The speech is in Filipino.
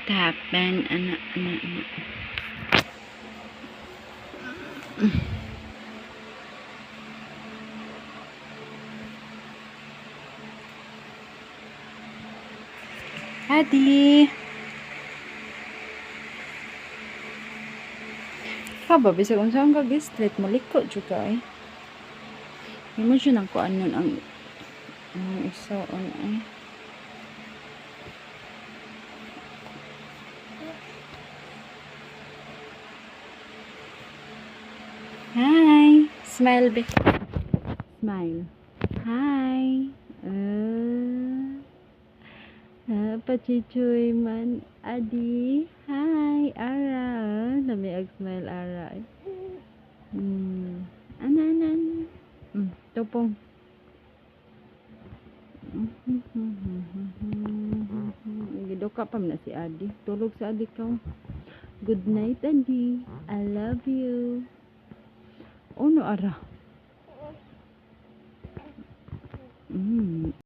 What happened? Ana. Adi. Kaba, bisag kung saan ka gistret, maliko juga eh. Hindi mo siya nang kuan nun ang isa on eh. Hi! Smile, be. Smile. Hi! Pachichoy man. Adi. Hi! Ara. Namiag smile, Ara. Ana. Tupong. Giduka pa na si Adi. Tulog sa Adi ka. Good night, Adi. I love you. Ano, Ara?